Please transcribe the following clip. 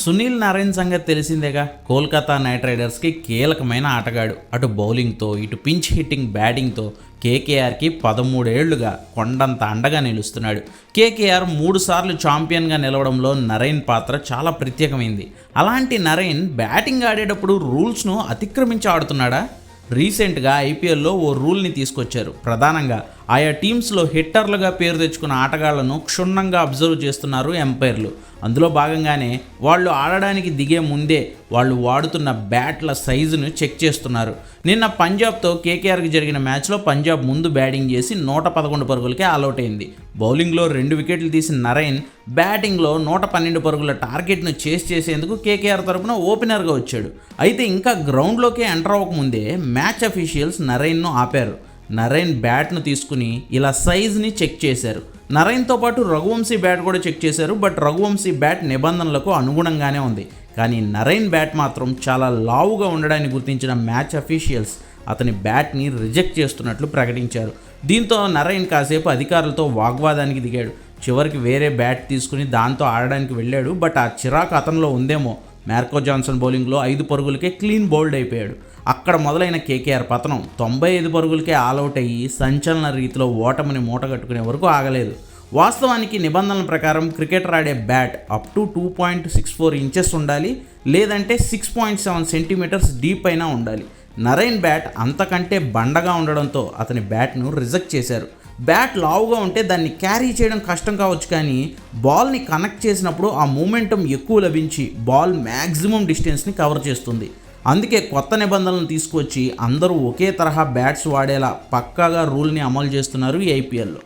సునీల్ నారాయణ్ సంగతి తెలిసిందేగా. కోల్కతా నైట్ రైడర్స్కి కీలకమైన ఆటగాడు. అటు బౌలింగ్తో ఇటు పించ్ హిట్టింగ్ బ్యాటింగ్తో కేకేఆర్కి 13 ఏళ్లుగా కొండంత అండగా నిలుస్తున్నాడు. కేకేఆర్ 3 సార్లు ఛాంపియన్గా నిలవడంలో నరైన్ పాత్ర చాలా ప్రత్యేకమైంది. అలాంటి నరైన్ బ్యాటింగ్ ఆడేటప్పుడు రూల్స్ను అతిక్రమించి ఆడుతున్నాడా? రీసెంట్గా ఐపీఎల్లో ఓ రూల్ని తీసుకొచ్చారు. ప్రధానంగా ఆయా టీమ్స్లో హిట్టర్లుగా పేరు తెచ్చుకున్న ఆటగాళ్లను క్షుణ్ణంగా అబ్జర్వ్ చేస్తున్నారు ఎంపైర్లు. అందులో భాగంగానే వాళ్ళు ఆడడానికి దిగే ముందే వాళ్ళు వాడుతున్న బ్యాట్ల సైజును చెక్ చేస్తున్నారు. నిన్న పంజాబ్తో కేకేఆర్కి జరిగిన మ్యాచ్లో పంజాబ్ ముందు బ్యాటింగ్ చేసి 111 పరుగులకే ఆల్అవుట్ అయింది. బౌలింగ్లో 2 వికెట్లు తీసిన నరైన్ బ్యాటింగ్లో 112 పరుగుల టార్గెట్ను చేసేందుకు కేకేఆర్ తరపున ఓపెనర్గా వచ్చాడు. అయితే ఇంకా గ్రౌండ్లోకి ఎంటర్ అవ్వకముందే మ్యాచ్ అఫీషియల్స్ నరైన్ను ఆపారు. నరైన్ బ్యాట్ను తీసుకుని ఇలా సైజ్ని చెక్ చేశారు. నరైన్తో పాటు రఘువంశీ బ్యాట్ కూడా చెక్ చేశారు. బట్ రఘువంశీ బ్యాట్ నిబంధనలకు అనుగుణంగానే ఉంది. కానీ నరైన్ బ్యాట్ మాత్రం చాలా లావుగా ఉండడాన్ని గుర్తించిన మ్యాచ్ అఫీషియల్స్ అతని బ్యాట్ని రిజెక్ట్ చేస్తున్నట్లు ప్రకటించారు. దీంతో నరైన్ కాసేపు అధికారులతో వాగ్వాదానికి దిగాడు. చివరికి వేరే బ్యాట్ తీసుకుని దాంతో ఆడడానికి వెళ్ళాడు. బట్ ఆ చిరాకు అతనిలో ఉందేమో. మార్కో జాన్సన్ బౌలింగ్లో 5 పరుగులకే క్లీన్ బౌల్డ్ అయిపోయాడు. అక్కడ మొదలైన కేకేఆర్ పతనం 95 పరుగులకే ఆల్అవుట్ అయ్యి సంచలన రీతిలో ఓటమిని మూటగట్టుకునే వరకు ఆగలేదు. వాస్తవానికి నిబంధనల ప్రకారం క్రికెటర్ ఆడే బ్యాట్ అప్ టు 2.64 ఇంచెస్ ఉండాలి, లేదంటే 6.7 సెంటీమీటర్స్ డీప్ అయినా ఉండాలి. నరైన్ బ్యాట్ అంతకంటే బండగా ఉండడంతో అతని బ్యాట్ను రిజెక్ట్ చేశారు. బ్యాట్ లావుగా ఉంటే దాన్ని క్యారీ చేయడం కష్టం కావచ్చు, కానీ బాల్ని కనెక్ట్ చేసినప్పుడు ఆ మూమెంటం ఎక్కువ లభించి బాల్ మ్యాక్సిమం డిస్టెన్స్ని కవర్ చేస్తుంది. అందుకే కొత్త నిబంధనలను తీసుకొచ్చి అందరూ ఒకే తరహా బ్యాట్స్ వాడేలా పక్కాగా రూల్ని అమలు చేస్తున్నారు ఈ ఐపీఎల్లో.